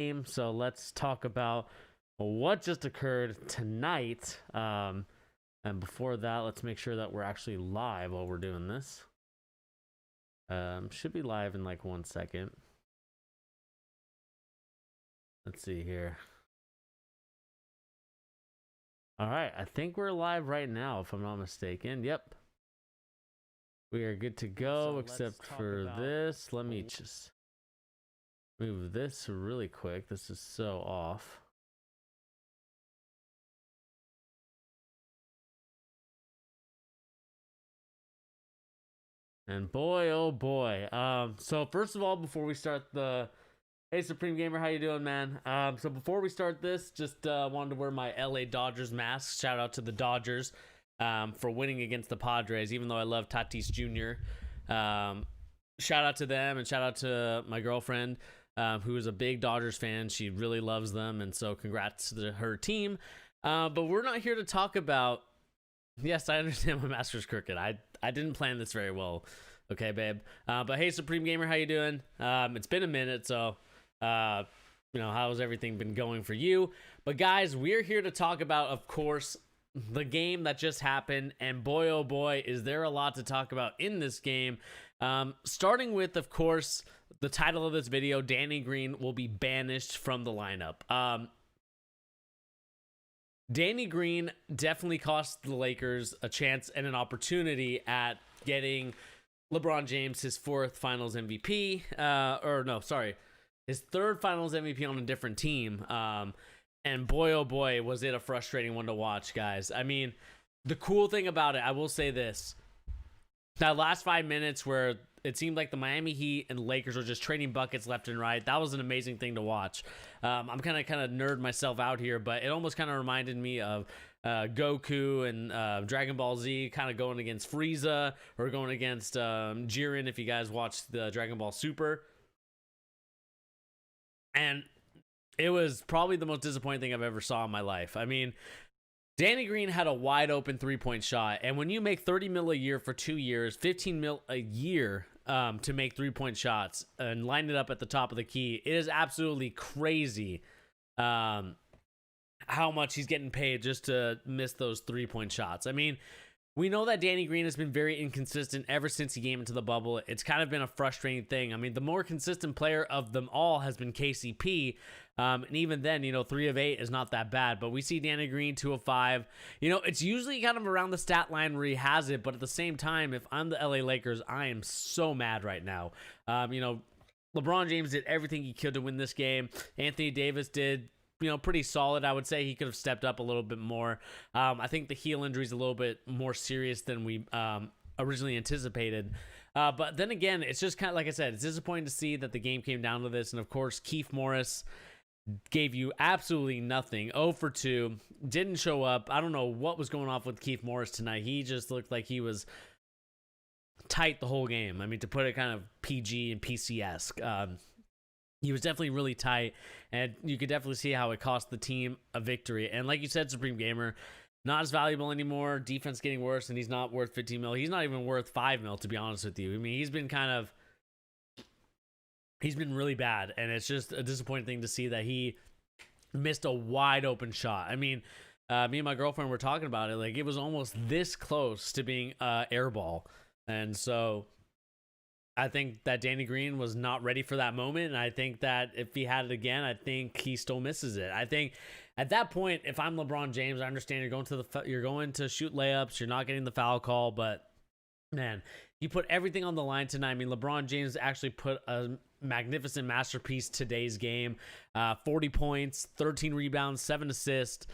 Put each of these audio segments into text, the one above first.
game. So let's talk about what just occurred tonight. And before that, let's make sure that we're actually live while we're doing this. Should be live in like 1 second. Let's see here. All right, I think we're live right now, if I'm not mistaken. Yep. We are good to go, except for this. Let me just move this really quick. This is so off. And boy, oh boy. So first of all, before we start hey Supreme Gamer, how you doing, man? So before we start this, just wanted to wear my LA Dodgers mask. Shout out to the Dodgers for winning against the Padres, even though I love Tatis Jr. Shout out to them, and shout out to my girlfriend, who is a big Dodgers fan. She really loves them, and so congrats to her team. But we're not here to talk about. Yes, I understand my master's crooked. I didn't plan this very well. Okay, babe. But hey, Supreme Gamer, how you doing? It's been a minute, so how's everything been going for you? But guys, we're here to talk about, of course, the game that just happened, and boy, oh boy, is there a lot to talk about in this game. Starting with, of course, the title of this video, Danny Green will be banished from the lineup. Danny Green definitely cost the Lakers a chance and an opportunity at getting LeBron James his fourth Finals MVP. His third Finals MVP on a different team. And boy, oh boy, was it a frustrating one to watch, guys. I mean, the cool thing about it, I will say this. That last 5 minutes where it seemed like the Miami Heat and Lakers were just trading buckets left and right, that was an amazing thing to watch. I'm kind of nerd myself out here, but it almost kind of reminded me of Goku and Dragon Ball Z kind of going against Frieza, or going against Jiren, if you guys watched the Dragon Ball Super. And it was probably the most disappointing thing I've ever saw in my life. I mean, Danny Green had a wide open 3-point shot, and when you make $30 million a year for 2 years, $15 million a year to make 3-point shots and line it up at the top of the key, it is absolutely crazy how much he's getting paid just to miss those 3-point shots. I mean, we know that Danny Green has been very inconsistent ever since he came into the bubble. It's kind of been a frustrating thing. I mean, the more consistent player of them all has been KCP. And even then, 3 of 8 is not that bad. But we see Danny Green 2 of 5. It's usually kind of around the stat line where he has it. But at the same time, if I'm the LA Lakers, I am so mad right now. LeBron James did everything he could to win this game. Anthony Davis did pretty solid. I would say he could have stepped up a little bit more. I think the heel injury is a little bit more serious than we originally anticipated. But then again, it's just kind of, like I said, it's disappointing to see that the game came down to this. And of course, Keith Morris gave you absolutely nothing. 0 for 2, didn't show up. I don't know what was going on with Keith Morris tonight. He just looked like he was tight the whole game. I mean, to put it kind of PG and PC-esque. He was definitely really tight, and you could definitely see how it cost the team a victory. And like you said, Supreme Gamer, not as valuable anymore. Defense getting worse, and he's not worth 15 mil. He's not even worth 5 mil, to be honest with you. I mean, he's been really bad, and it's just a disappointing thing to see that he missed a wide open shot. I mean, me and my girlfriend were talking about it. Like, it was almost this close to being airball. And so I think that Danny Green was not ready for that moment, and I think that if he had it again, I think he still misses it. I think at that point, if I'm LeBron James, I understand you're going to shoot layups, you're not getting the foul call, but man, you put everything on the line tonight. I mean, LeBron James actually put a magnificent masterpiece today's game. 40 points, 13 rebounds, 7 assists.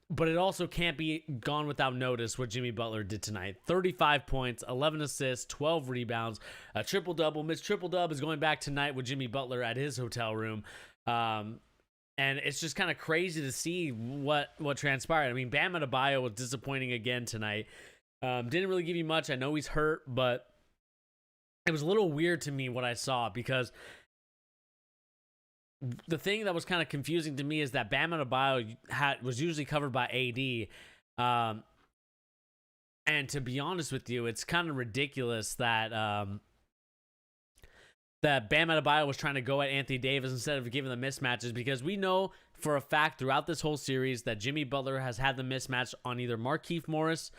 But it also can't be gone without notice what Jimmy Butler did tonight. 35 points, 11 assists, 12 rebounds, a triple-double. Miss Triple-Dub is going back tonight with Jimmy Butler at his hotel room. And it's just kind of crazy to see what transpired. I mean, Bam Adebayo was disappointing again tonight. Didn't really give you much. I know he's hurt, but it was a little weird to me what I saw, because the thing that was kind of confusing to me is that Bam Adebayo was usually covered by AD. And to be honest with you, it's kind of ridiculous that that Bam Adebayo was trying to go at Anthony Davis instead of giving the mismatches, because we know for a fact throughout this whole series that Jimmy Butler has had the mismatch on either Markieff Morris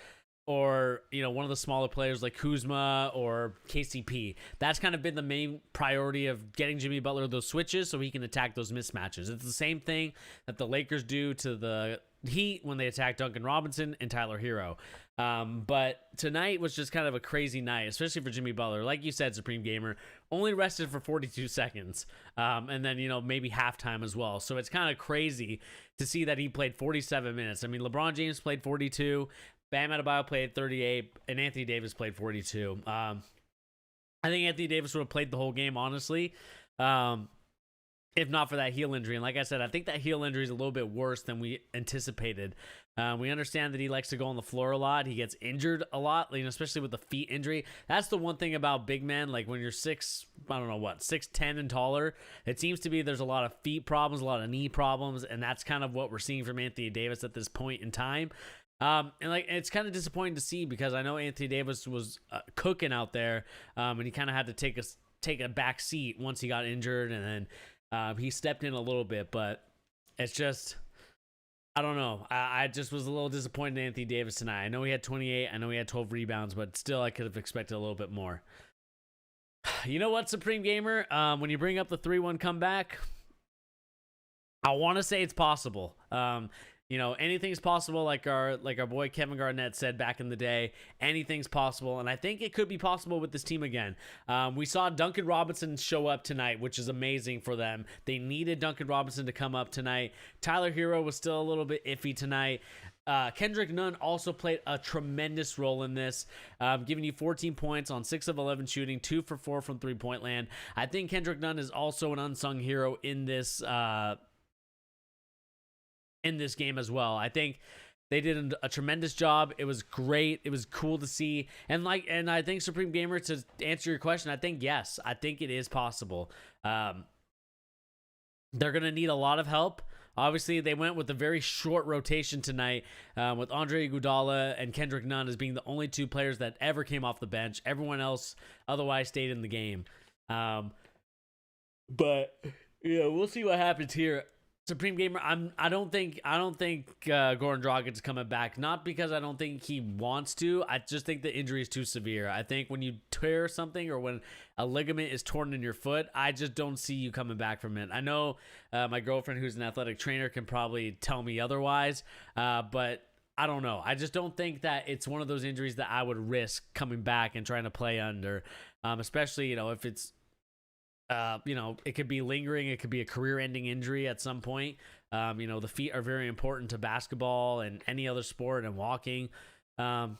or, you know, one of the smaller players like Kuzma or KCP. That's kind of been the main priority of getting Jimmy Butler those switches so he can attack those mismatches. It's the same thing that the Lakers do to the Heat when they attack Duncan Robinson and Tyler Hero. But tonight was just kind of a crazy night, especially for Jimmy Butler. Like you said, Supreme Gamer, only rested for 42 seconds. And then, you know, maybe halftime as well. So it's kind of crazy to see that he played 47 minutes. I mean, LeBron James played 42. Bam Adebayo played 38, and Anthony Davis played 42. I think Anthony Davis would have played the whole game, honestly, if not for that heel injury. And like I said, I think that heel injury is a little bit worse than we anticipated. We understand that he likes to go on the floor a lot. He gets injured a lot, you know, especially with the feet injury. That's the one thing about big men. Like when you're 6'10" and taller, it seems to be there's a lot of feet problems, a lot of knee problems, and that's kind of what we're seeing from Anthony Davis at this point in time. And like it's kind of disappointing to see, because I know Anthony Davis was cooking out there, and he kind of had to take a back seat once he got injured, and then he stepped in a little bit. But it's just, I don't know. I just was a little disappointed in Anthony Davis tonight. I know he had 28. I know he had 12 rebounds, but still, I could have expected a little bit more. You know what, Supreme Gamer? When you bring up the 3-1 comeback, I want to say it's possible. You know, anything's possible, like our boy Kevin Garnett said back in the day. Anything's possible, and I think it could be possible with this team again. We saw Duncan Robinson show up tonight, which is amazing for them. They needed Duncan Robinson to come up tonight. Tyler Hero was still a little bit iffy tonight. Kendrick Nunn also played a tremendous role in this, giving you 14 points on 6 of 11 shooting, 2 for 4 from three-point land. I think Kendrick Nunn is also an unsung hero in this game as well. I think they did a tremendous job. It was great. It was cool to see. And I think, Supreme Gamer, to answer your question, I think yes. I think it is possible. They're going to need a lot of help. Obviously, they went with a very short rotation tonight, with Andre Iguodala and Kendrick Nunn as being the only 2 players that ever came off the bench. Everyone else otherwise stayed in the game. But yeah, we'll see what happens here. Supreme Gamer, I don't think Goran Dragic is coming back. Not because I don't think he wants to. I just think the injury is too severe. I think when you tear something, or when a ligament is torn in your foot, I just don't see you coming back from it. I know my girlfriend, who's an athletic trainer, can probably tell me otherwise, but I don't know. I just don't think that it's one of those injuries that I would risk coming back and trying to play under, especially, you know, if it's you know, it could be lingering. It could be a career-ending injury at some point. You know, the feet are very important to basketball and any other sport, and walking. But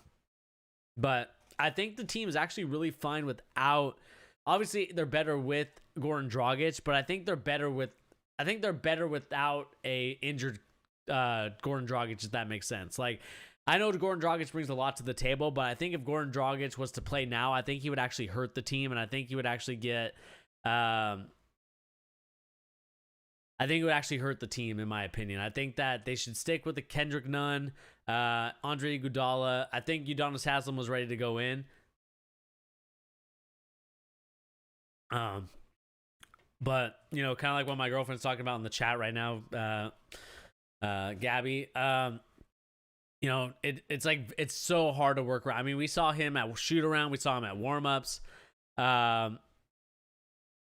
I think the team is actually really fine without. Obviously, they're better with Goran Dragic, but I think they're better without a injured Goran Dragic, if that makes sense. Like, I know Goran Dragic brings a lot to the table, but I think if Goran Dragic was to play now, I think he would actually hurt the team, and I think he would actually get. I think it would actually hurt the team, in my opinion. I think that they should stick with the Kendrick Nunn, Andre Iguodala. I think Udonis Haslem was ready to go in. But, you know, kind of like what my girlfriend's talking about in the chat right now, Gabby, you know, it's like, it's so hard to work around. I mean, we saw him at shoot around. We saw him at warm-ups.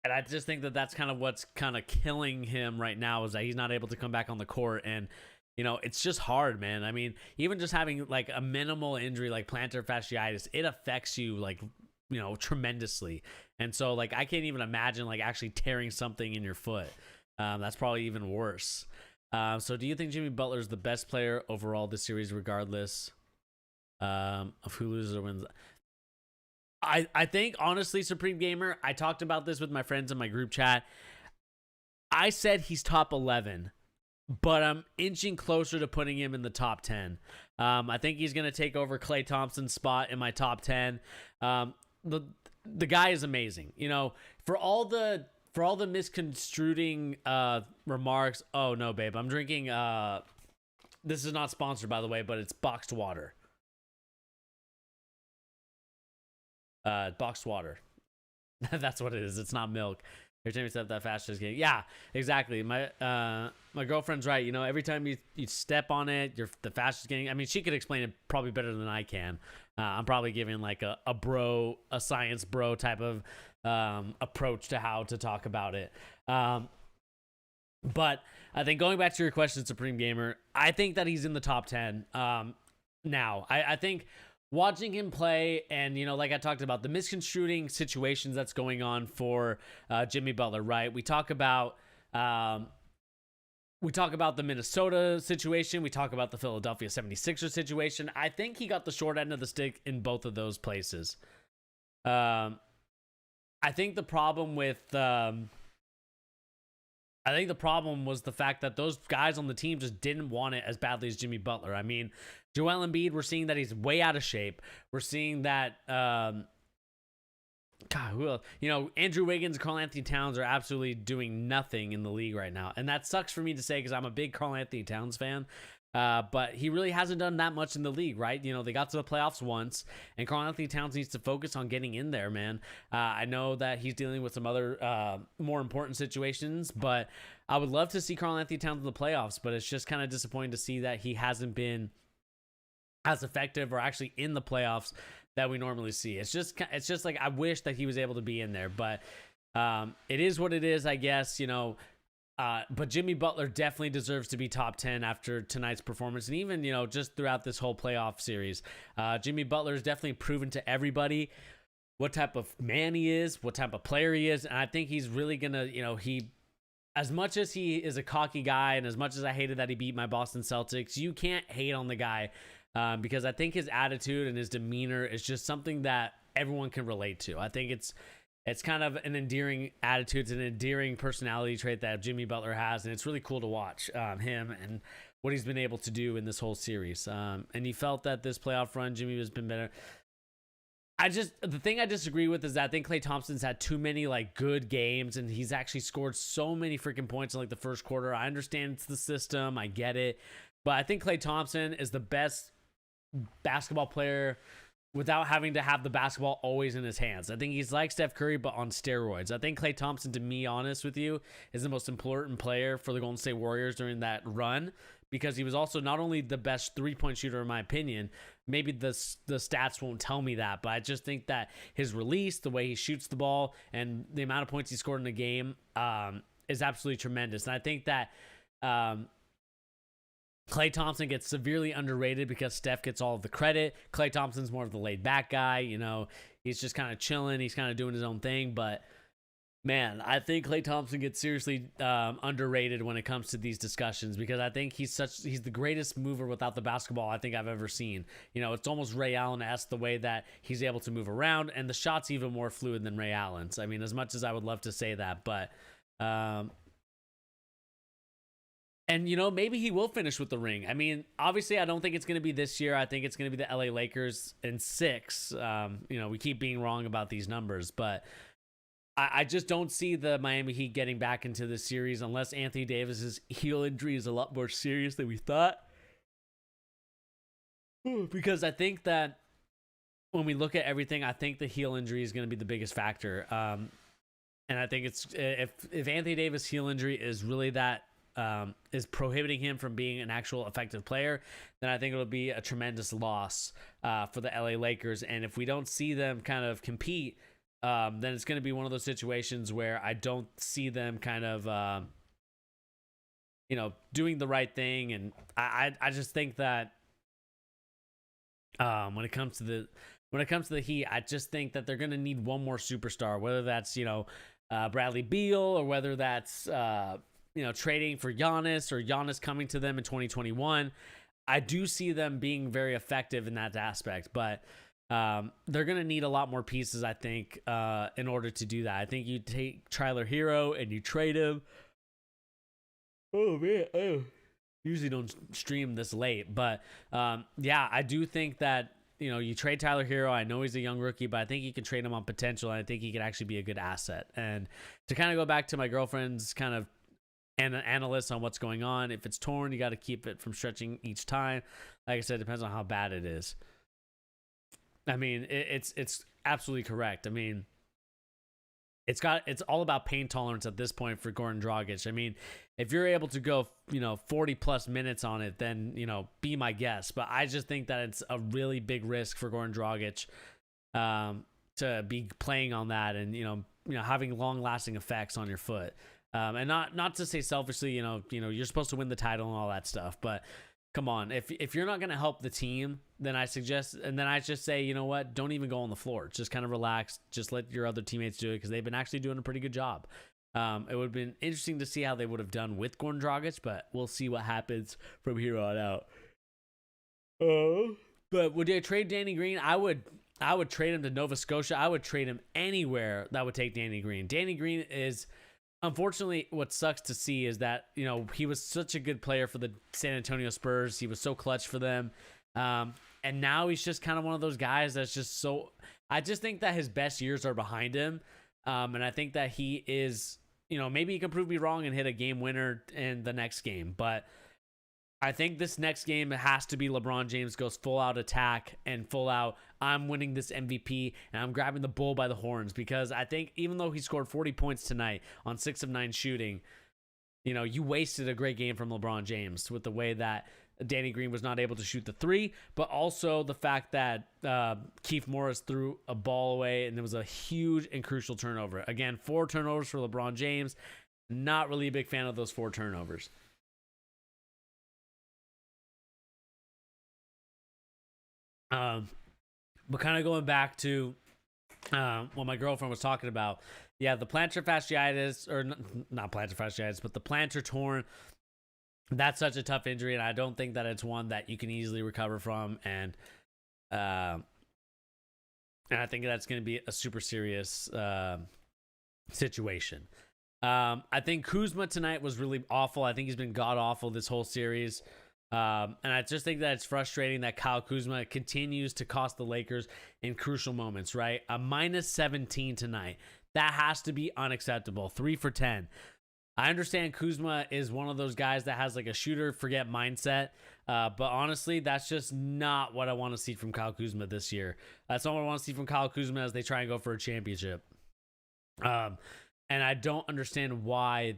And I just think that that's kind of what's kind of killing him right now, is that he's not able to come back on the court. And, you know, it's just hard, man. I mean, even just having like a minimal injury like plantar fasciitis, it affects you like, you know, tremendously. And so like, I can't even imagine like actually tearing something in your foot. That's probably even worse. So do you think Jimmy Butler is the best player overall this series, regardless of who loses or wins? I think, honestly, Supreme Gamer, I talked about this with my friends in my group chat. I said he's top 11, but I'm inching closer to putting him in the top 10. I think he's going to take over Klay Thompson's spot in my top 10. The guy is amazing. You know, for all the misconstruing remarks. Oh, no, babe. I'm drinking. This is not sponsored, by the way, but it's boxed water. Boxed water. That's what it is. It's not milk. Every time you step that fast, just getting, yeah, exactly. My girlfriend's right. You know, every time you step on it, you're the fastest getting. I mean, she could explain it probably better than I can. I'm probably giving like a science bro type of approach to how to talk about it. But I think going back to your question, Supreme Gamer, I think that he's in the top 10. Now, I think watching him play, and you know, like I talked about the misconstruing situations that's going on for Jimmy Butler, right? We talk about the Minnesota situation, we talk about the Philadelphia 76ers situation. I think he got the short end of the stick in both of those places. I think the problem was the fact that those guys on the team just didn't want it as badly as Jimmy Butler. I mean, Joel Embiid, we're seeing that he's way out of shape. We're seeing that, God, who else? You know, Andrew Wiggins, Karl Anthony Towns are absolutely doing nothing in the league right now. And that sucks for me to say because I'm a big Karl Anthony Towns fan. But he really hasn't done that much in the league, right? You know, they got to the playoffs once, and Karl Anthony Towns needs to focus on getting in there, man. I know that he's dealing with some other more important situations, but I would love to see Karl Anthony Towns in the playoffs, but it's just kind of disappointing to see that he hasn't been as effective or actually in the playoffs that we normally see. It's just like I wish that he was able to be in there, but it is what it is, I guess, you know. But Jimmy Butler definitely deserves to be top 10 after tonight's performance. And even, you know, just throughout this whole playoff series, Jimmy Butler has definitely proven to everybody what type of man he is, what type of player he is. And I think he's really going to, you know, as much as he is a cocky guy and as much as I hated that he beat my Boston Celtics, you can't hate on the guy because I think his attitude and his demeanor is just something that everyone can relate to. I think it's kind of an endearing attitude. It's an endearing personality trait that Jimmy Butler has, and it's really cool to watch him and what he's been able to do in this whole series. And he felt that this playoff run, Jimmy has been better. The thing I disagree with is that I think Klay Thompson's had too many like good games, and he's actually scored so many freaking points in like the first quarter. I understand it's the system, I get it, but I think Klay Thompson is the best basketball player without having to have the basketball always in his hands. I think he's like Steph Curry, but on steroids. I think Klay Thompson, to be honest with you, is the most important player for the Golden State Warriors during that run, because he was also not only the best three-point shooter, in my opinion. Maybe the stats won't tell me that, but I just think that his release, the way he shoots the ball, and the amount of points he scored in a game is absolutely tremendous. And I think that Klay Thompson gets severely underrated because Steph gets all of the credit. Klay Thompson's more of the laid-back guy. You know, he's just kind of chilling. He's kind of doing his own thing. But, man, I think Klay Thompson gets seriously underrated when it comes to these discussions because I think he's the greatest mover without the basketball I think I've ever seen. You know, it's almost Ray Allen-esque the way that he's able to move around, and the shot's even more fluid than Ray Allen's. I mean, as much as I would love to say that, but and, you know, maybe he will finish with the ring. I mean, obviously, I don't think it's going to be this year. I think it's going to be the LA Lakers in 6. You know, we keep being wrong about these numbers, but I just don't see the Miami Heat getting back into the series unless Anthony Davis's heel injury is a lot more serious than we thought. Because I think that when we look at everything, I think the heel injury is going to be the biggest factor. And I think it's if Anthony Davis' heel injury is really that is prohibiting him from being an actual effective player, then I think it'll be a tremendous loss for the LA Lakers. And if we don't see them kind of compete, then it's going to be one of those situations where I don't see them kind of, you know, doing the right thing. And I just think that when it comes to the Heat, I just think that they're going to need one more superstar, whether that's, you know, Bradley Beal or whether that's, you know, trading for Giannis or Giannis coming to them in 2021. I do see them being very effective in that aspect, but they're going to need a lot more pieces, I think, in order to do that. I think you take Tyler Hero and you trade him. Oh, man. Oh. Usually don't stream this late, but yeah, I do think that, you know, you trade Tyler Hero. I know he's a young rookie, but I think you can trade him on potential, and I think he could actually be a good asset. And to kind of go back to my girlfriend's kind of and an analyst on what's going on. If it's torn, you got to keep it from stretching each time. Like I said, it depends on how bad it is. I mean, it's absolutely correct. I mean, it's all about pain tolerance at this point for Goran Dragic. I mean, if you're able to go 40 plus minutes on it, then be my guest. But I just think that it's a really big risk for Goran Dragic to be playing on that and having long lasting effects on your foot. And not to say selfishly, you're supposed to win the title and all that stuff, but come on, if you're not going to help the team, then I just say, you know what, don't even go on the floor. Just kind of relax. Just let your other teammates do it because they've been actually doing a pretty good job. It would have been interesting to see how they would have done with Goran Dragic, but we'll see what happens from here on out. But would I trade Danny Green? I would trade him to Nova Scotia. I would trade him anywhere that would take Danny Green. Danny Green is, unfortunately, what sucks to see is that, he was such a good player for the San Antonio Spurs. He was so clutch for them. And now he's just kind of one of those guys that's just so, I just think that his best years are behind him. And I think that he is, maybe he can prove me wrong and hit a game winner in the next game. But I think this next game has to be LeBron James goes full out attack and full out, I'm winning this MVP and I'm grabbing the bull by the horns, because I think even though he scored 40 points tonight on 6 of 9 shooting, you wasted a great game from LeBron James with the way that Danny Green was not able to shoot the 3, but also the fact that Keith Morris threw a ball away and there was a huge and crucial turnover. Again, 4 turnovers for LeBron James. Not really a big fan of those 4 turnovers. But kind of going back to what my girlfriend was talking about, yeah, the plantar fasciitis, or not plantar fasciitis, but the plantar torn. That's such a tough injury, and I don't think that it's one that you can easily recover from. And I think that's going to be a super serious situation. I think Kuzma tonight was really awful. I think he's been god awful this whole series. And I just think that it's frustrating that Kyle Kuzma continues to cost the Lakers in crucial moments, right? A minus 17 tonight. That has to be unacceptable. 3 for 10. I understand Kuzma is one of those guys that has like a shooter forget mindset. But honestly, that's just not what I want to see from Kyle Kuzma this year. That's not what I want to see from Kyle Kuzma as they try and go for a championship. And I don't understand why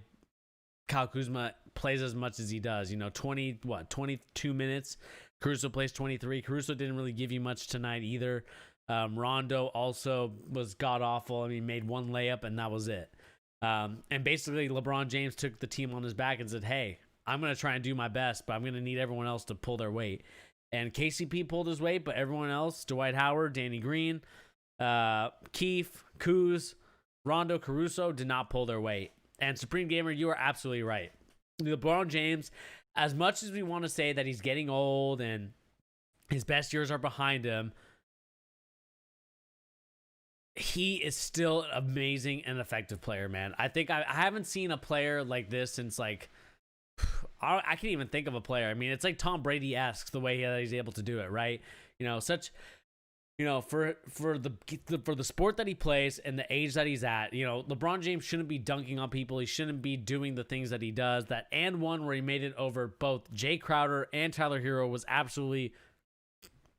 Kyle Kuzma plays as much as he does. 22 minutes. Caruso plays 23. Caruso didn't really give you much tonight either. Rondo also was god awful. I mean, made 1 layup and that was it. And basically LeBron James took the team on his back and said, hey, I'm going to try and do my best, but I'm going to need everyone else to pull their weight. And KCP pulled his weight, but everyone else, Dwight Howard, Danny Green, Keith, Kuz, Rondo, Caruso, did not pull their weight. And Supreme Gamer, you are absolutely right. LeBron James, as much as we want to say that he's getting old and his best years are behind him, he is still an amazing and effective player, man. I think I haven't seen a player like this since like, I can't even think of a player. I mean, it's like Tom Brady-esque the way he's able to do it, right? For the sport that he plays and the age that he's at, LeBron James shouldn't be dunking on people. He shouldn't be doing the things that he does. That and one where he made it over both Jay Crowder and Tyler Hero was absolutely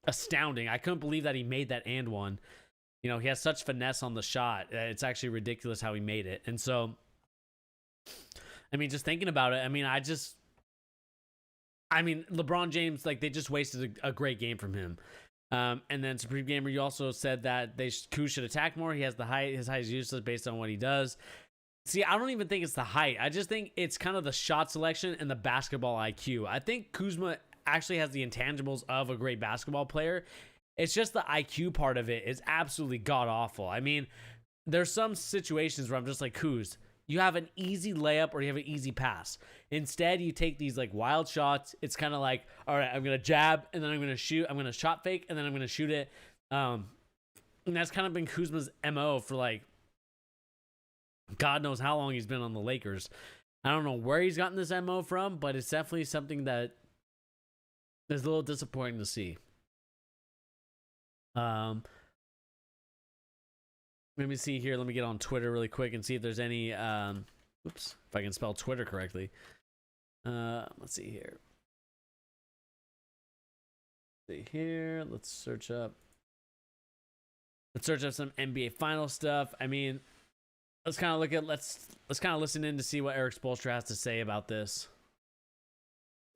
astounding. I couldn't believe that he made that and one. He has such finesse on the shot. It's actually ridiculous how he made it. And so, I mean, just thinking about it, LeBron James, like, they just wasted a great game from him. And then Supreme Gamer, you also said that Kuz should attack more. He has the height. His height is useless based on what he does. See, I don't even think it's the height. I just think it's kind of the shot selection and the basketball IQ. I think Kuzma actually has the intangibles of a great basketball player. It's just the IQ part of it is absolutely god awful. I mean, there's some situations where I'm just like, Kuz, you have an easy layup or you have an easy pass. Instead, you take these like wild shots. It's kind of like, all right, I'm going to jab and then I'm going to shoot. I'm going to shot fake and then I'm going to shoot it. And that's kind of been Kuzma's MO for like, God knows how long he's been on the Lakers. I don't know where he's gotten this MO from, but it's definitely something that is a little disappointing to see. Let me see here. Let me get on Twitter really quick and see if there's any oops, if I can spell Twitter correctly. Let's see here. Let's search up some NBA final stuff. I mean, let's kind of look at let's kind of listen in to see what Eric Spoelstra has to say about this.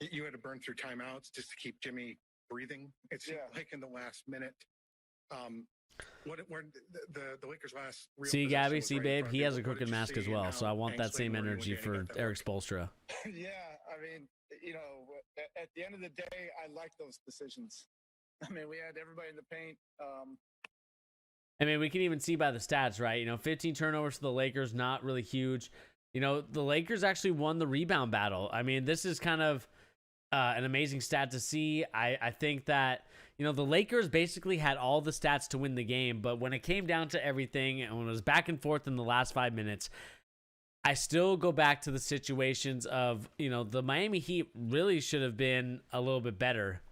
You had to burn through timeouts just to keep Jimmy breathing. It's like in the last minute. Where the Lakers' last real see, Gabby, see, right babe, he has a crooked mask as well, so I want that same energy for Eric Spoelstra. Yeah, I mean, you know, at the end of the day, I like those decisions. I mean, we had everybody in the paint. I mean, we can even see by the stats, right? You know, 15 turnovers for the Lakers, not really huge. You know, the Lakers actually won the rebound battle. I mean, this is kind of an amazing stat to see. I think that, you know, the Lakers basically had all the stats to win the game, but when it came down to everything and when it was back and forth in the last 5 minutes, I still go back to the situations of, you know, the Miami Heat really should have been a little bit better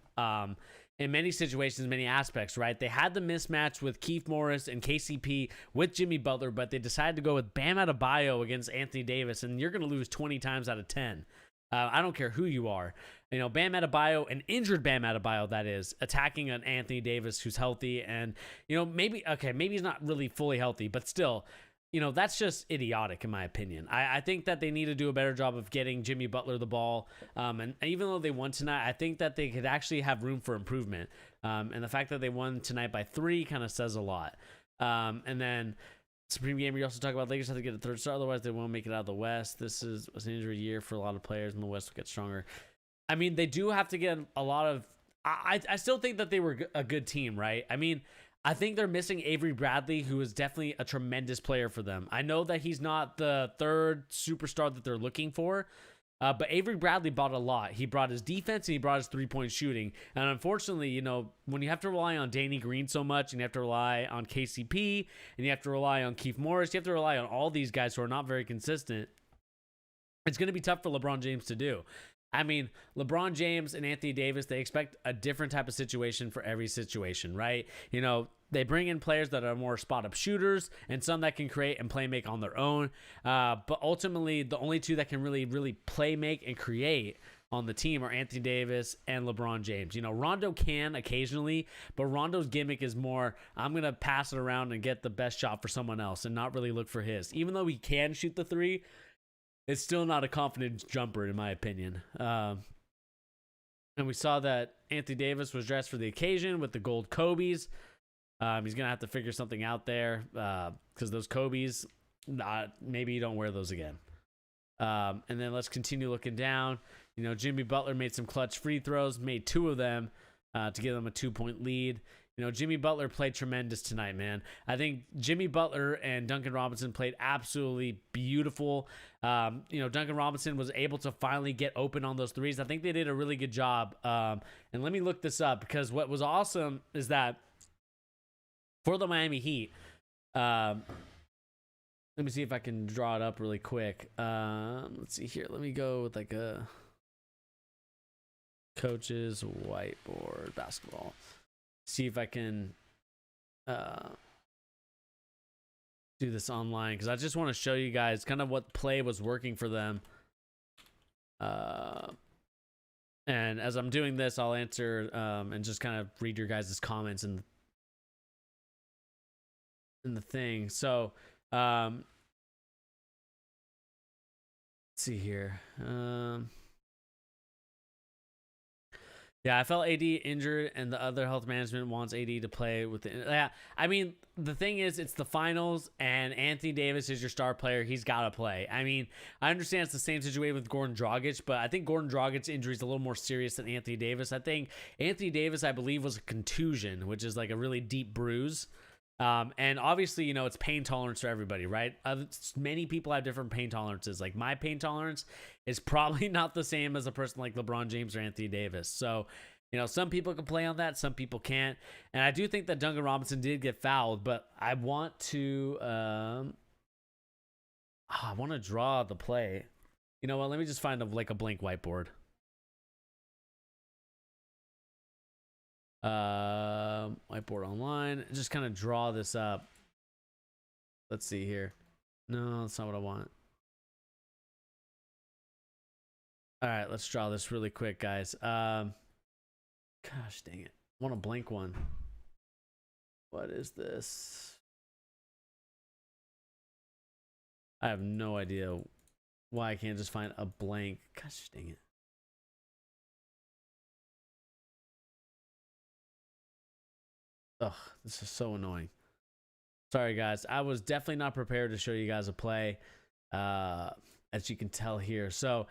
in many situations, many aspects, right? They had the mismatch with Keith Morris and KCP with Jimmy Butler, but they decided to go with Bam Adebayo against Anthony Davis, and you're going to lose 20 times out of 10. I don't care who you are. You know, Bam Adebayo, an injured Bam Adebayo, that is, attacking an Anthony Davis who's healthy. And, you know, maybe he's not really fully healthy, but still, you know, that's just idiotic in my opinion. I think that they need to do a better job of getting Jimmy Butler the ball. And even though they won tonight, I think that they could actually have room for improvement. And the fact that they won tonight by 3 kind of says a lot. And then Supreme Gamer, you also talk about Lakers have to get a third star, otherwise they won't make it out of the West. This was an injury year for a lot of players, and the West will get stronger. I mean, they do have to get a lot of. I still think that they were a good team, right? I mean, I think they're missing Avery Bradley, who is definitely a tremendous player for them. I know that he's not the third superstar that they're looking for, but Avery Bradley brought a lot. He brought his defense and he brought his three-point shooting. And unfortunately, you know, when you have to rely on Danny Green so much, and you have to rely on KCP, and you have to rely on Keith Morris, you have to rely on all these guys who are not very consistent, it's going to be tough for LeBron James to do. I mean, LeBron James and Anthony Davis, they expect a different type of situation for every situation, right? You know, they bring in players that are more spot-up shooters and some that can create and play make on their own. But ultimately, the only two that can really, really play make and create on the team are Anthony Davis and LeBron James. You know, Rondo can occasionally, but Rondo's gimmick is more, I'm going to pass it around and get the best shot for someone else and not really look for his. Even though he can shoot the three, it's still not a confident jumper, in my opinion. And we saw that Anthony Davis was dressed for the occasion with the gold Kobe's. He's going to have to figure something out there because those Kobe's, maybe you don't wear those again. And then let's continue looking down. You know, Jimmy Butler made some clutch free throws, made 2 of them to give them a 2-point lead. You know, Jimmy Butler played tremendous tonight, man. I think Jimmy Butler and Duncan Robinson played absolutely beautiful. You know, Duncan Robinson was able to finally get open on those threes. I think they did a really good job. And let me look this up, because what was awesome is that for the Miami Heat, let me see if I can draw it up really quick. Let's see here. Let me go with like a coach's whiteboard basketball. See if I can do this online, because I just want to show you guys kind of what play was working for them. And as I'm doing this, I'll answer and just kind of read your guys' comments in the thing. So let's see here. Yeah, I felt AD injured, and the other health management wants AD to play with it. Yeah, I mean, the thing is, it's the finals, and Anthony Davis is your star player. He's got to play. I mean, I understand it's the same situation with Gordon Dragic, but I think Gordon Dragic's injury is a little more serious than Anthony Davis. I think Anthony Davis, I believe, was a contusion, which is like a really deep bruise. And obviously, you know, it's pain tolerance for everybody, right? Many people have different pain tolerances. Like, my pain tolerance is probably not the same as a person like LeBron James or Anthony Davis. So, you know, some people can play on that, some people can't. And I do think that Duncan Robinson did get fouled, but I want to draw the play. You know what? Let me just find a blank whiteboard. Whiteboard online. Just kind of draw this up. Let's see here. No, that's not what I want. All right, let's draw this really quick, guys. Gosh dang it. I want a blank one. What is this? I have no idea why I can't just find a blank. Gosh dang it. Ugh, this is so annoying. Sorry, guys. I was definitely not prepared to show you guys a play, as you can tell here. So,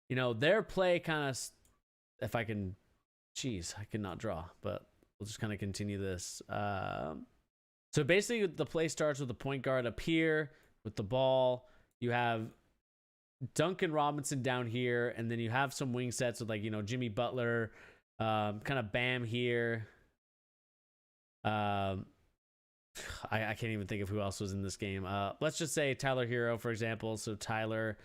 you know, their play kind of, if I can, geez, I cannot draw, but we'll just kind of continue this. So basically, the play starts with the point guard up here with the ball. You have Duncan Robinson down here, and then you have some wing sets with, like, you know, Jimmy Butler, kind of Bam here. I can't even think of who else was in this game. Let's just say Tyler Hero, for example. So Tyler,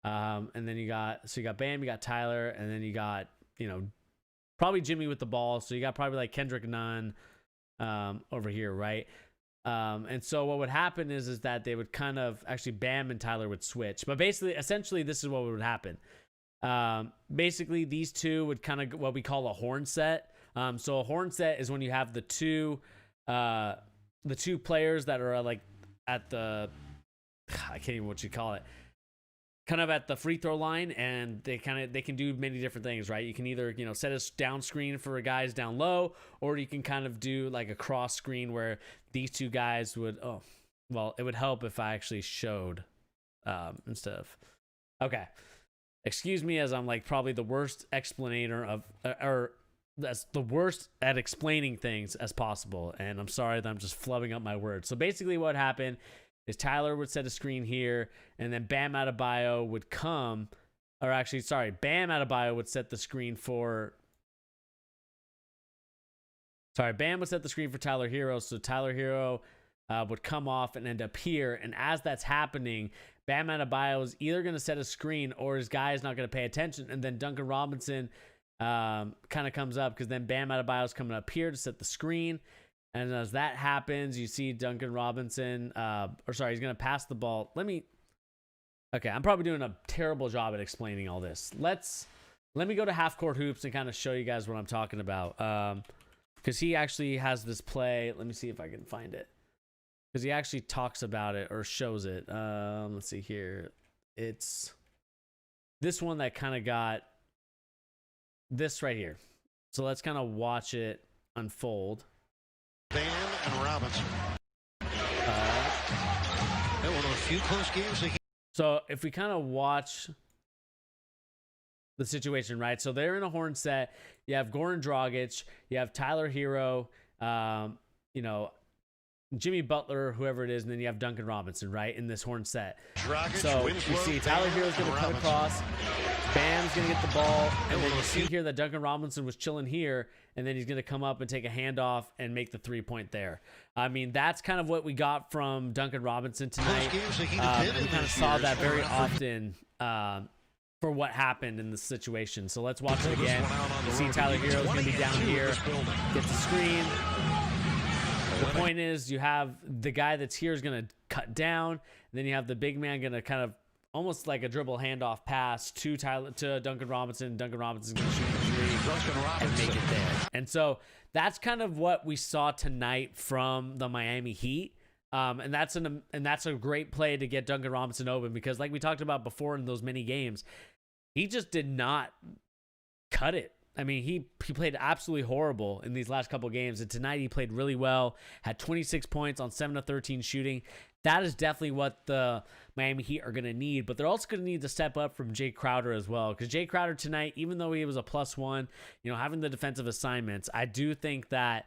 and then you got Bam, you got Tyler, and then you got, you know, probably Jimmy with the ball. So you got probably like Kendrick Nunn over here, right? And so what would happen is that they would kind of actually Bam and Tyler would switch, but basically, essentially, this is what would happen. Basically, these two would kind of what we call a horn set. So a horn set is when you have the two players that are like at the, I can't even what you call it, kind of at the free throw line, and they can do many different things, right? You can either, you know, set a down screen for guys down low, or you can kind of do like a cross screen where these two guys would, oh, well, it would help if I actually showed instead of, okay. Excuse me, as I'm like probably the worst explainer of, or that's the worst at explaining things as possible, and I'm sorry that I'm just flubbing up my words. So basically what happened is Tyler would set a screen here, and then Bam Adebayo would come, or actually, sorry, Bam Adebayo would set the screen for, Bam would set the screen for Tyler Hero, so Tyler Hero would come off and end up here, and as that's happening, Bam Adebayo is either going to set a screen or his guy is not going to pay attention, and then Duncan Robinson kind of comes up because then Bam Adebayo is coming up here to set the screen, and as that happens, you see Duncan Robinson, he's going to pass the ball. Okay, I'm probably doing a terrible job at explaining all this. Let me go to half court hoops and kind of show you guys what I'm talking about, because he actually has this play. Let me see if I can find it, because he actually talks about it or shows it. Let's see here. It's this one that kind of got this right here. So let's kind of watch it unfold. Bam and Robinson. One of the few close games. So if we kind of watch the situation, right? So they're in a horn set. You have Goran Dragic. You have Tyler Hero. You know, Jimmy Butler, whoever it is, and then you have Duncan Robinson, right, in this horn set. Dragic, so Winslow, you see Tyler Hero's going to cut across. Bam's going to get the ball, and then you see here that Duncan Robinson was chilling here, and then he's going to come up and take a handoff and make the three-point there. I mean, that's kind of what we got from Duncan Robinson tonight. We kind of saw that very often for what happened in this situation. So let's watch it again. You see Tyler Hero's going to be down here, get the screen. The point is, you have the guy that's here is going to cut down, and then you have the big man going to kind of almost like a dribble handoff pass to Duncan Robinson. Duncan Robinson's going to shoot the three and make it there. And so that's kind of what we saw tonight from the Miami Heat. And that's a great play to get Duncan Robinson open, because like we talked about before in those many games, he just did not cut it. I mean, he played absolutely horrible in these last couple games, and tonight he played really well, had 26 points on 7 of 13 shooting. That is definitely what the Miami Heat are going to need, but they're also going to need to step up from Jay Crowder as well, because Jay Crowder tonight, even though he was a +1, you know, having the defensive assignments, I do think that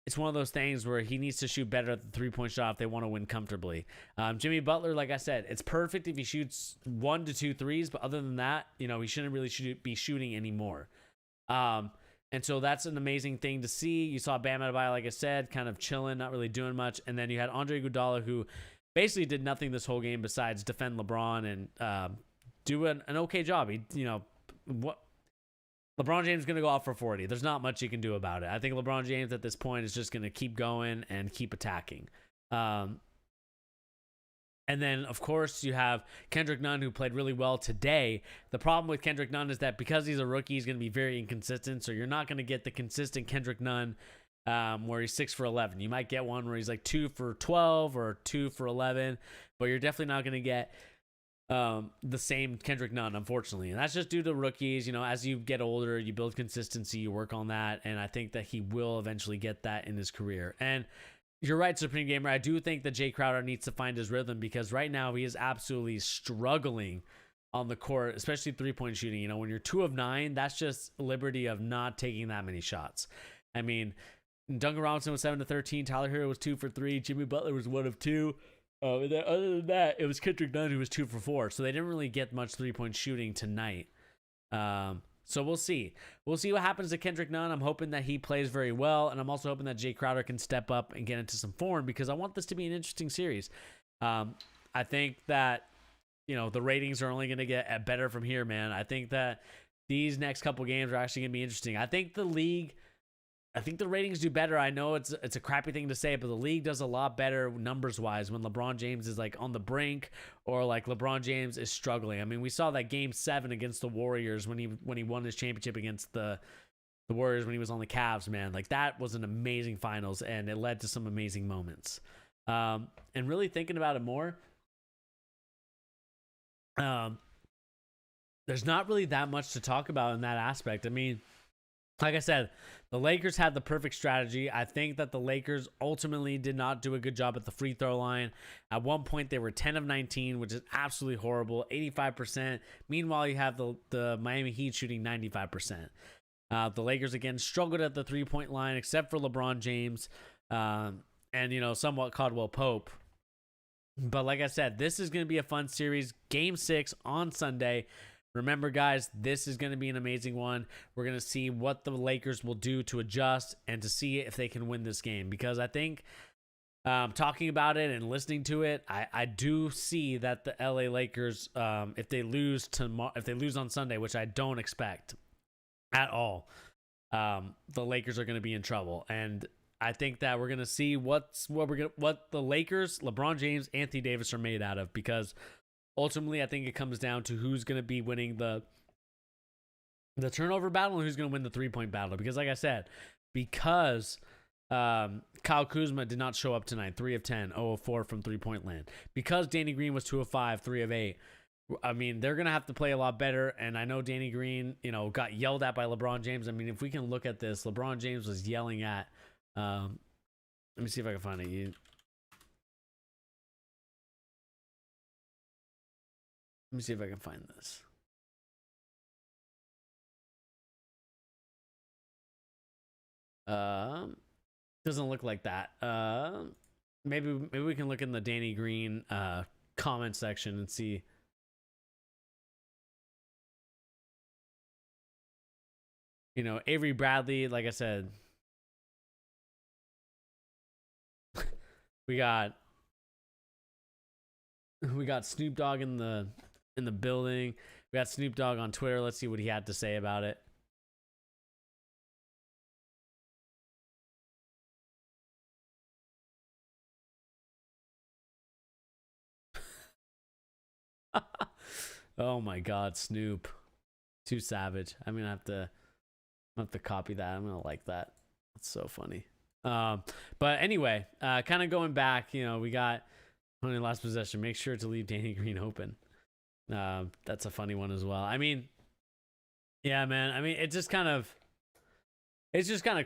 it's one of those things where he needs to shoot better at the three-point shot if they want to win comfortably. Jimmy Butler, like I said, it's perfect if he shoots 1 to 2 threes, but other than that, you know, he shouldn't really be shooting anymore. And so that's an amazing thing to see. You saw Bam Adebayo, like I said, kind of chilling, not really doing much. And then you had Andre Iguodala, who basically did nothing this whole game besides defend LeBron and do an okay job. LeBron James is going to go off for 40. There's not much you can do about it. I think LeBron James at this point is just going to keep going and keep attacking. And then, of course, you have Kendrick Nunn, who played really well today. The problem with Kendrick Nunn is that because he's a rookie, he's going to be very inconsistent. So you're not going to get the consistent Kendrick Nunn where he's 6 for 11. You might get one where he's like 2 for 12 or 2 for 11, but you're definitely not going to get the same Kendrick Nunn, unfortunately. And that's just due to rookies. You know, as you get older, you build consistency, you work on that. And I think that he will eventually get that in his career. And you're right, Supreme Gamer. I do think that Jay Crowder needs to find his rhythm, because right now he is absolutely struggling on the court, especially 3-point shooting. You know, when you're 2 of 9, that's just liberty of not taking that many shots. I mean, Duncan Robinson was 7 to 13. Tyler Hero was 2 for 3. Jimmy Butler was 1 of 2. And then other than that, it was Kendrick Nunn who was 2 for 4. So they didn't really get much 3-point shooting tonight. So we'll see. We'll see what happens to Kendrick Nunn. I'm hoping that he plays very well, and I'm also hoping that Jay Crowder can step up and get into some form, because I want this to be an interesting series. I think that, you know, the ratings are only going to get better from here, man. I think that these next couple games are actually going to be interesting. I think the ratings do better. I know it's a crappy thing to say, but the league does a lot better numbers-wise when LeBron James is like on the brink, or like LeBron James is struggling. I mean, we saw that Game 7 against the Warriors when he won his championship against the Warriors when he was on the Cavs, man. Like, that was an amazing finals, and it led to some amazing moments. And really thinking about it more, there's not really that much to talk about in that aspect. I mean, like I said, the Lakers had the perfect strategy. I think that the Lakers ultimately did not do a good job at the free throw line. At one point, they were 10 of 19, which is absolutely horrible, 85%. Meanwhile, you have the Miami Heat shooting 95%. The Lakers, again, struggled at the three-point line, except for LeBron James and, you know, somewhat Caldwell Pope. But like I said, this is going to be a fun series. Game 6 on Sunday. Remember, guys, this is going to be an amazing one. We're going to see what the Lakers will do to adjust and to see if they can win this game. Because I think, talking about it and listening to it, I do see that the LA Lakers, if they lose on Sunday, which I don't expect at all, the Lakers are going to be in trouble. And I think that we're going to see what the Lakers, LeBron James, Anthony Davis are made out of, because ultimately, I think it comes down to who's going to be winning the turnover battle and who's going to win the three-point battle. Because, like I said, because Kyle Kuzma did not show up tonight, 3 of 10, 0 of 4 from three-point land. Because Danny Green was 2 of 5, 3 of 8. I mean, they're going to have to play a lot better. And I know Danny Green, you know, got yelled at by LeBron James. I mean, if we can look at this, LeBron James was yelling at, let me see if I can find it. Let me see if I can find this. Doesn't look like that. Maybe we can look in the Danny Green comment section and see. You know, Avery Bradley, like I said, we got Snoop Dogg in the building. We got Snoop Dogg on Twitter. Let's see what he had to say about it. Oh my God, Snoop, too savage. I'm gonna have to copy that. I'm gonna like that. That's so funny. But anyway, kind of going back, you know, we got only last possession. Make sure to leave Danny Green open. That's a funny one as well. I mean, yeah, man. I mean, it's just kind of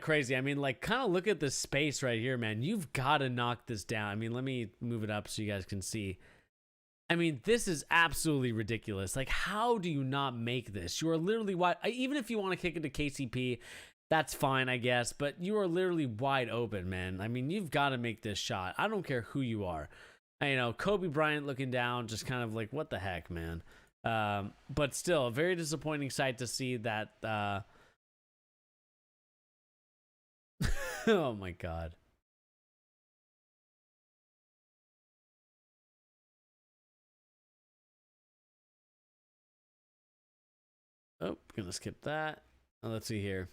crazy. I mean, like, kind of look at this space right here, man. You've got to knock this down. I mean, let me move it up so you guys can see. I mean, this is absolutely ridiculous. Like, how do you not make this? You are literally wide. Even if you want to kick it to KCP, that's fine, I guess. But you are literally wide open, man. I mean, you've got to make this shot. I don't care who you are. You know, Kobe Bryant looking down, just kind of like, what the heck, man? But still, a very disappointing sight to see that. Oh, my God. Oh, gonna skip that. Oh, let's see here.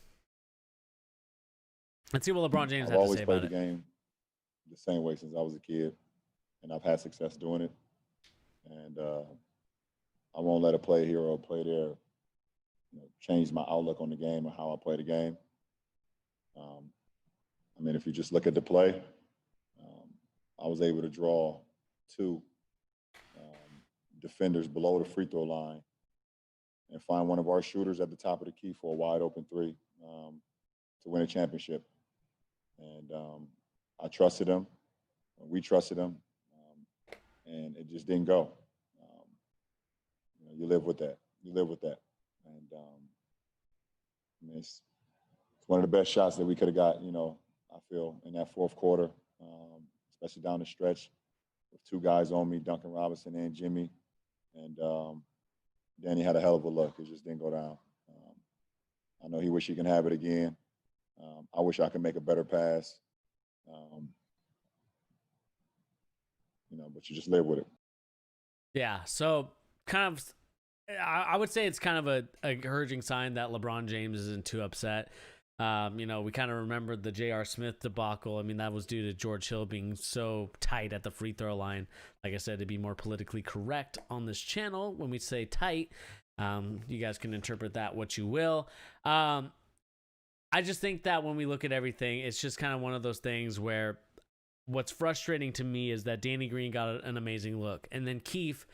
Let's see what LeBron James I've had to always say played about the it. game the same way since I was a kid, and I've had success doing it. And I won't let a play here or a play there, change my outlook on the game or how I play the game. I mean, if you just look at the play, I was able to draw 2 defenders below the free throw line and find one of our shooters at the top of the key for a wide open 3 to win a championship. And I trusted him. We trusted him. And it just didn't go. You live with that. You live with that. And I mean, it's one of the best shots that we could have got, I feel, in that fourth quarter, especially down the stretch with 2 guys on me, Duncan Robinson and Jimmy. And Danny had a hell of a look. It just didn't go down. I know he wish he can have it again. I wish I could make a better pass. But you just live with it. Yeah, so kind of, I would say it's kind of a encouraging sign that LeBron James isn't too upset. We kind of remembered the J.R. Smith debacle. I mean, that was due to George Hill being so tight at the free throw line. Like I said, to be more politically correct on this channel, when we say tight, you guys can interpret that what you will. I just think that when we look at everything, it's just kind of one of those things where what's frustrating to me is that Danny Green got an amazing look, and then Keith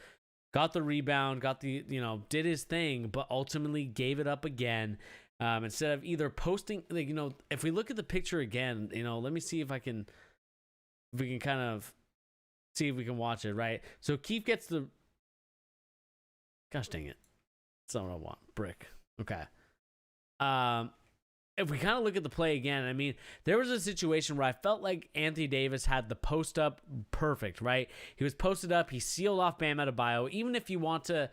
got the rebound, did his thing, but ultimately gave it up again. Instead of either posting, if we look at the picture again, let me see if we can kind of see if we can watch it, right? So Keith gets gosh dang it. That's not what I want. Brick. Okay. If we kind of look at the play again, I mean, there was a situation where I felt like Anthony Davis had the post up perfect, right? He was posted up. He sealed off Bam Adebayo. Even if you want to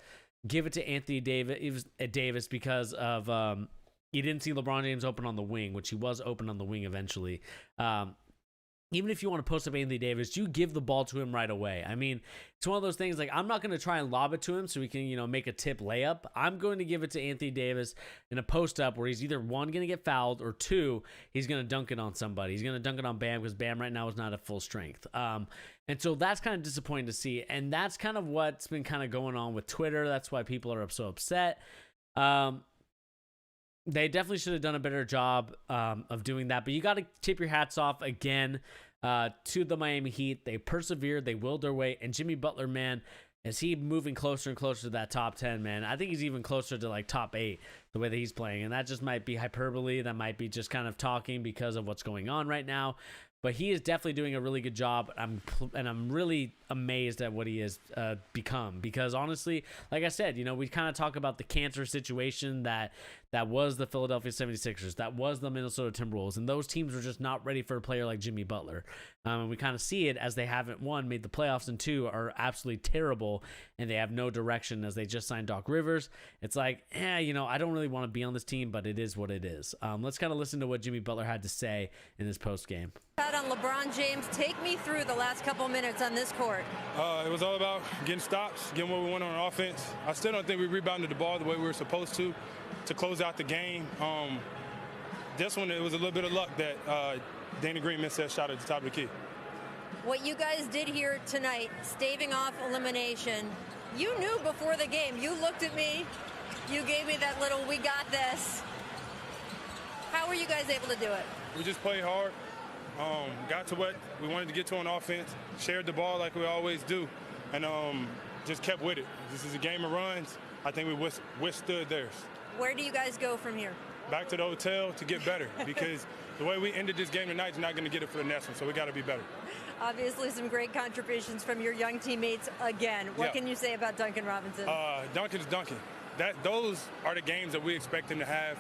give it to Anthony Davis because of you didn't see LeBron James open on the wing, which he was open on the wing eventually. Even if you want to post up Anthony Davis, you give the ball to him right away. I mean, it's one of those things, like, I'm not going to try and lob it to him so he can, make a tip layup. I'm going to give it to Anthony Davis in a post up where he's either 1, going to get fouled, or 2, he's going to dunk it on somebody. He's going to dunk it on Bam because Bam right now is not at full strength. And so that's kind of disappointing to see. And that's kind of what's been kind of going on with Twitter. That's why people are so upset. They definitely should have done a better job of doing that. But you got to tip your hats off again to the Miami Heat. They persevered. They willed their way. And Jimmy Butler, man, is he moving closer and closer to that top 10, man? I think he's even closer to like top 8 the way that he's playing. And that just might be hyperbole. That might be just kind of talking because of what's going on right now. But he is definitely doing a really good job. I'm really amazed at what he has become. Because honestly, like I said, we kind of talk about the cancer situation that was the Philadelphia 76ers, that was the Minnesota Timberwolves, and those teams were just not ready for a player like Jimmy Butler. And we kind of see it as they haven't, 1, made the playoffs, and 2, are absolutely terrible, and they have no direction as they just signed Doc Rivers. It's like, I don't really want to be on this team, but it is what it is. Let's kind of listen to what Jimmy Butler had to say in this postgame. On LeBron James, take me through the last couple minutes on this court. It was all about getting stops, getting what we want on offense. I still don't think we rebounded the ball the way we were supposed to close out the game. This one, it was a little bit of luck that Danny Green missed that shot at the top of the key. What you guys did here tonight, staving off elimination, you knew before the game. You looked at me. You gave me that little, we got this. How were you guys able to do it? We just played hard. Got to what we wanted to get to on offense, shared the ball like we always do, and just kept with it. This is a game of runs. I think we withstood theirs. Where do you guys go from here? Back to the hotel to get better, because the way we ended this game tonight is not going to get it for the next one, so we got to be better. Obviously, some great contributions from your young teammates again. What can you say about Duncan Robinson? Duncan's Duncan. Those are the games that we expect him to have.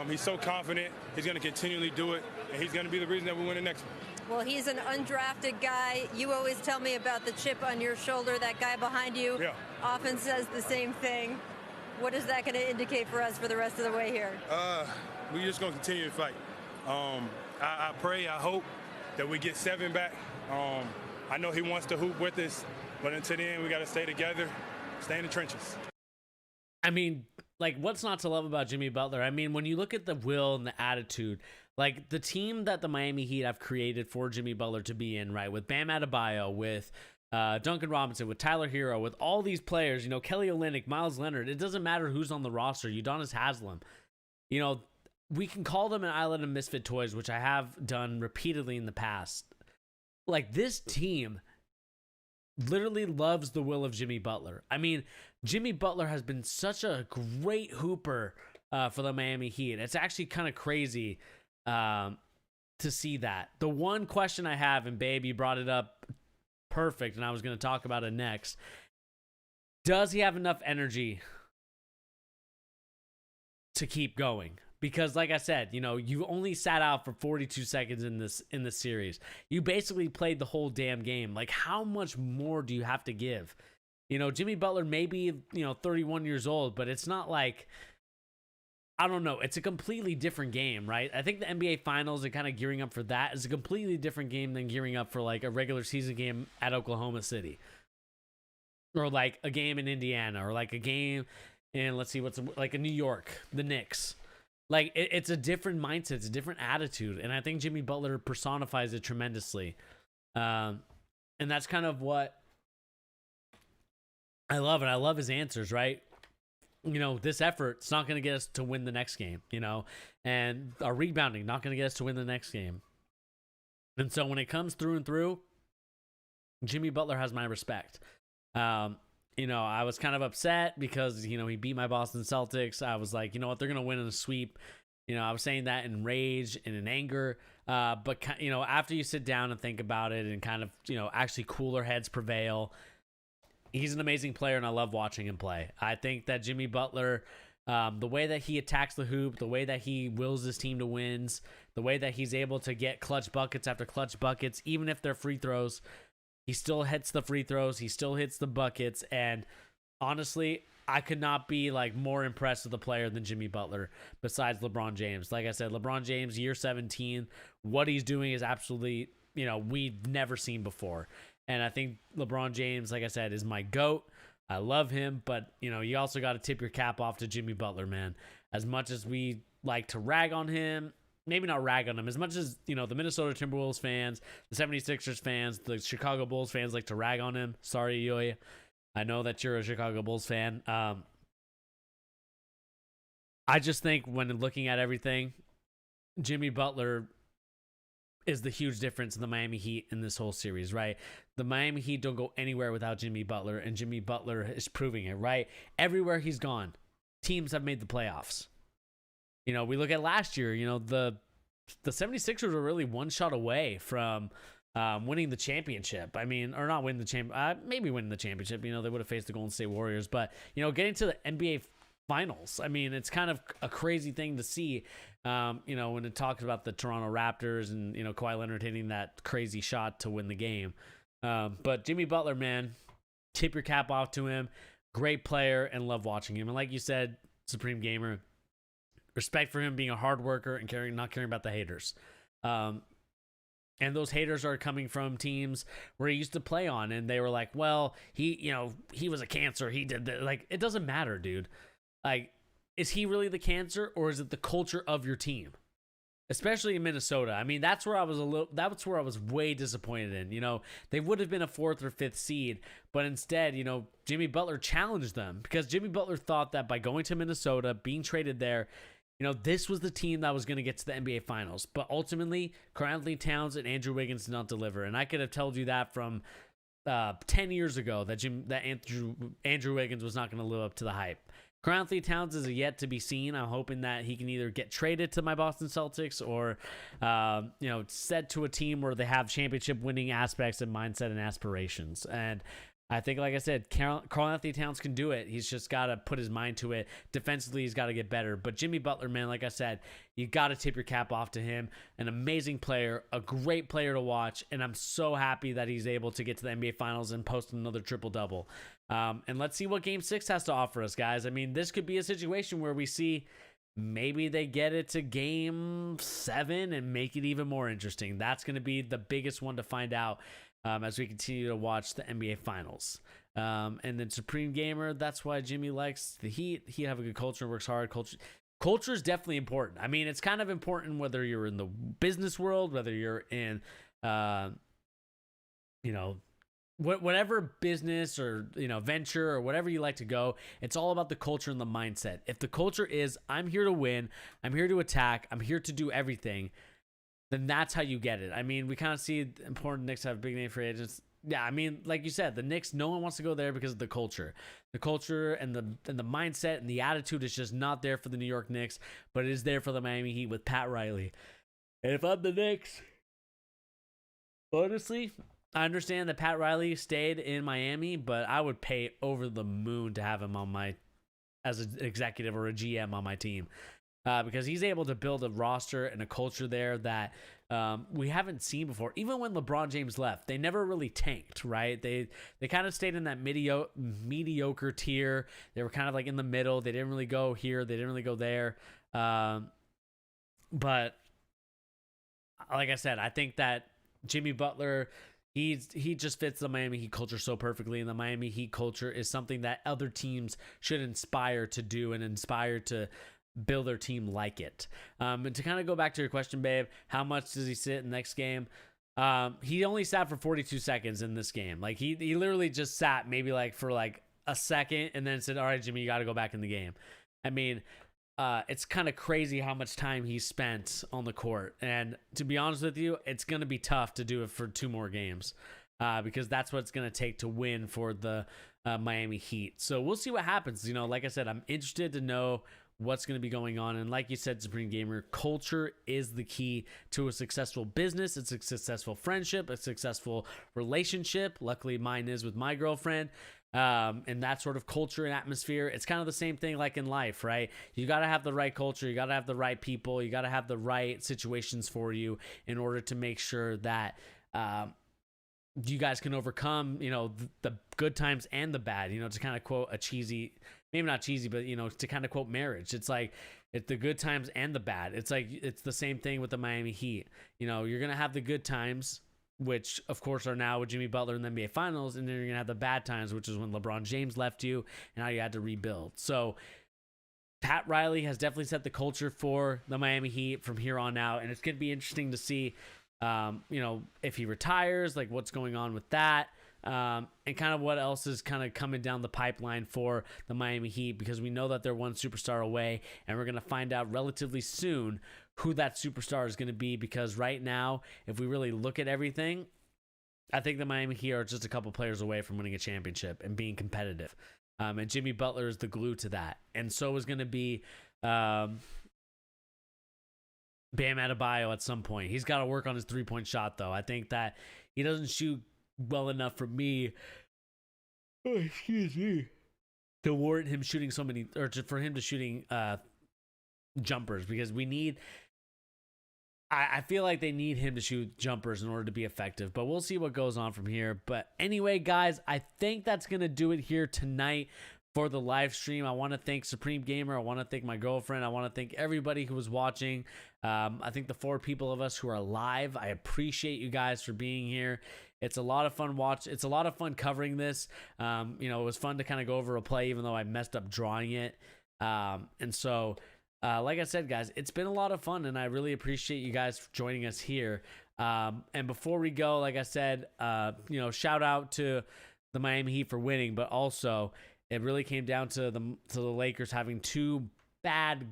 He's so confident. He's going to continually do it, and he's going to be the reason that we win the next one. Well, he's an undrafted guy. You always tell me about the chip on your shoulder. That guy behind you often says the same thing. What is that going to indicate for us for the rest of the way here? We're just going to continue to fight. I pray, I hope that we get 7 back. I know he wants to hoop with us, but until then, we got to stay together, stay in the trenches. I mean, like, what's not to love about Jimmy Butler? I mean, when you look at the will and the attitude, like, the team that the Miami Heat have created for Jimmy Butler to be in, right, with Bam Adebayo, with Duncan Robinson, with Tyler Hero, with all these players, Kelly Olynyk, Miles Leonard, it doesn't matter who's on the roster, Udonis Haslem, we can call them an island of misfit toys, which I have done repeatedly in the past. Like, this team literally loves the will of Jimmy Butler. I mean, Jimmy Butler has been such a great hooper for the Miami Heat. It's actually kind of crazy to see that. The one question I have, and babe, you brought it up perfect, and I was going to talk about it next. Does he have enough energy to keep going? Because, like I said, you know, you only sat out for 42 seconds in this series. You basically played the whole damn game. Like, how much more do you have to give? You know, Jimmy Butler may be, 31 years old, but it's not like, I don't know. It's a completely different game, right? I think the NBA Finals and kind of gearing up for that is a completely different game than gearing up for like a regular season game at Oklahoma City, or like a game in Indiana, or like a game in, let's see, like a New York, the Knicks. Like, it's a different mindset. It's a different attitude. And I think Jimmy Butler personifies it tremendously. And that's kind of what I love. And I love his answers, right? You know, this effort, it's not going to get us to win the next game, and our rebounding, not going to get us to win the next game. And so when it comes through and through, Jimmy Butler has my respect. I was kind of upset because, he beat my Boston Celtics. I was like, you know what, they're going to win in a sweep. I was saying that in rage and in anger. But after you sit down and think about it and kind of, actually cooler heads prevail, he's an amazing player and I love watching him play. I think that Jimmy Butler, the way that he attacks the hoop, the way that he wills his team to wins, the way that he's able to get clutch buckets after clutch buckets, even if they're free throws, he still hits the free throws. He still hits the buckets. And honestly, I could not be like more impressed with a player than Jimmy Butler besides LeBron James. Like I said, LeBron James, year 17, what he's doing is absolutely, we've never seen before. And I think LeBron James, like I said, is my GOAT. I love him. But, you also got to tip your cap off to Jimmy Butler, man. As much as we like to rag on him, maybe not rag on him, as much as, the Minnesota Timberwolves fans, the 76ers fans, the Chicago Bulls fans like to rag on him. Sorry, Yoya. I know that you're a Chicago Bulls fan. I just think when looking at everything, Jimmy Butler is the huge difference in the Miami Heat in this whole series, right? The Miami Heat don't go anywhere without Jimmy Butler, and Jimmy Butler is proving it, right? Everywhere he's gone, teams have made the playoffs. We look at last year, the 76ers were really one shot away from winning the championship. I mean, or not winning the maybe winning the championship. They would have faced the Golden State Warriors. But, getting to the NBA Finals, I mean, it's kind of a crazy thing to see, when it talks about the Toronto Raptors and, Kawhi Leonard hitting that crazy shot to win the game. But Jimmy Butler, man, tip your cap off to him. Great player and love watching him. And like you said, Supreme Gamer, respect for him being a hard worker and not caring about the haters. And those haters are coming from teams where he used to play on, and they were like, well, he was a cancer. He did that. Like, it doesn't matter, dude. Like, is he really the cancer, or is it the culture of your team? Especially in Minnesota. I mean, that's where I was way disappointed in. They would have been a 4th or 5th seed, but instead, Jimmy Butler challenged them because Jimmy Butler thought that by going to Minnesota, being traded there, this was the team that was going to get to the NBA Finals. But ultimately, Karl-Anthony Towns and Andrew Wiggins did not deliver. And I could have told you that from 10 years ago that Andrew Wiggins was not going to live up to the hype. Karl-Anthony Towns is yet to be seen. I'm hoping that he can either get traded to my Boston Celtics or, set to a team where they have championship winning aspects and mindset and aspirations. And I think, like I said, Karl-Anthony Towns can do it. He's just got to put his mind to it. Defensively, he's got to get better. But Jimmy Butler, man, like I said, you got to tip your cap off to him. An amazing player, a great player to watch, and I'm so happy that he's able to get to the NBA Finals and post another triple-double. And let's see what Game 6 has to offer us, guys. I mean, this could be a situation where we see maybe they get it to Game 7 and make it even more interesting. That's going to be the biggest one to find out as we continue to watch the NBA Finals. And then Supreme Gamer, that's why Jimmy likes the Heat. He have a good culture, works hard. Culture is definitely important. I mean, it's kind of important whether you're in the business world, whether you're in, whatever business or venture or whatever you like to go, it's all about the culture and the mindset. If the culture is I'm here to win, I'm here to attack, I'm here to do everything, then that's how you get it. I mean, we kind of see important Knicks have big name free agents. Yeah, I mean, like you said, the Knicks, no one wants to go there because of the culture. The culture and the mindset and the attitude is just not there for the New York Knicks, but it is there for the Miami Heat with Pat Riley. And if I'm the Knicks, honestly, I understand that Pat Riley stayed in Miami, but I would pay over the moon to have him on as an executive or a GM on my team, because he's able to build a roster and a culture there that we haven't seen before. Even when LeBron James left, they never really tanked, right? They kind of stayed in that mediocre tier. They were kind of like in the middle. They didn't really go here. They didn't really go there. But like I said, I think that Jimmy Butler, he just fits the Miami Heat culture so perfectly, and the Miami Heat culture is something that other teams should inspire to do and inspire to build their team like it. And to kind of go back to your question, babe, how much does he sit in the next game? He only sat for 42 seconds in this game. Like he literally just sat maybe for a second and then said, all right, Jimmy, you got to go back in the game. I mean, it's kind of crazy how much time he spent on the court. And to be honest with you, it's going to be tough to do it for 2 more games, because that's what it's going to take to win for the Miami Heat. So we'll see what happens. Like I said, I'm interested to know what's going to be going on. And like you said, Supreme Gamer, culture is the key to a successful business. It's a successful friendship, a successful relationship. Luckily, mine is with my girlfriend. And that sort of culture and atmosphere, it's kind of the same thing like in life, right? You got to have the right culture. You got to have the right people. You got to have the right situations for you in order to make sure that you guys can overcome, the good times and the bad, to kind of quote a cheesy, maybe not cheesy, but, to kind of quote marriage. It's like, it's the good times and the bad. It's like, it's the same thing with the Miami Heat. You're going to have the good times, which of course are now with Jimmy Butler in the NBA Finals, and then you're going to have the bad times, which is when LeBron James left you and now you had to rebuild. So Pat Riley has definitely set the culture for the Miami Heat from here on out, and it's going to be interesting to see, if he retires, like what's going on with that, and kind of what else is kind of coming down the pipeline for the Miami Heat, because we know that they're one superstar away, and we're going to find out relatively soon who that superstar is going to be, because right now, if we really look at everything, I think the Miami Heat are just a couple players away from winning a championship and being competitive. And Jimmy Butler is the glue to that. And so is going to be Bam Adebayo at some point. He's got to work on his three-point shot, though. I think that he doesn't shoot well enough for me. Oh, excuse me. To warrant him shooting so many, or for him to shooting jumpers, because we need. I feel like they need him to shoot jumpers in order to be effective, but we'll see what goes on from here. But anyway, guys, I think that's going to do it here tonight for the live stream. I want to thank Supreme Gamer. I want to thank my girlfriend. I want to thank everybody who was watching. I think the 4 people of us who are live, I appreciate you guys for being here. It's a lot of fun It's a lot of fun covering this. It was fun to kind of go over a play, even though I messed up drawing it. And so, like I said, guys, it's been a lot of fun, and I really appreciate you guys joining us here. And before we go, like I said, shout out to the Miami Heat for winning, but also it really came down to the Lakers having 2 bad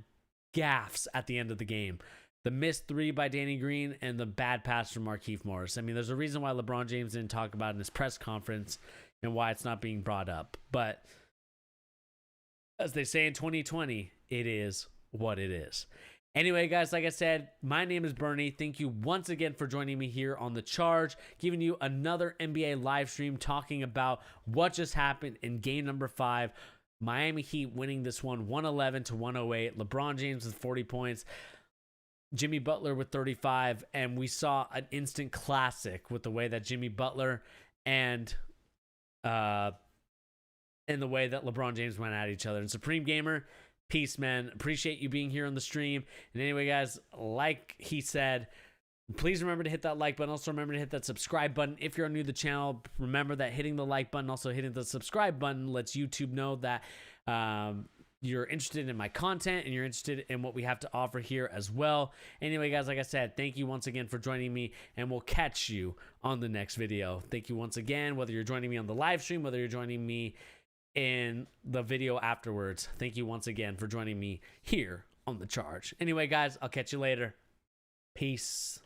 gaffes at the end of the game. The missed 3 by Danny Green and the bad pass from Markieff Morris. I mean, there's a reason why LeBron James didn't talk about it in his press conference and why it's not being brought up. But as they say in 2020, it is what it is. Anyway, guys, like I said, my name is Bernie. Thank you once again for joining me here on The Charge, giving you another NBA live stream talking about what just happened in game number 5. Miami Heat winning this one 111-108. LeBron James with 40 points. Jimmy Butler with 35. And we saw an instant classic with the way that Jimmy Butler and the way that LeBron James went at each other. And Supreme Gamer, peace, man. Appreciate you being here on the stream. And anyway, guys, like he said, please remember to hit that like button. Also remember to hit that subscribe button. If you're new to the channel, remember that hitting the like button, also hitting the subscribe button lets YouTube know that you're interested in my content and you're interested in what we have to offer here as well. Anyway, guys, like I said, thank you once again for joining me, and we'll catch you on the next video. Thank you once again, whether you're joining me on the live stream, whether you're joining me in the video afterwards. Thank you once again for joining me here on The Charge. Anyway, guys, I'll catch you later. Peace.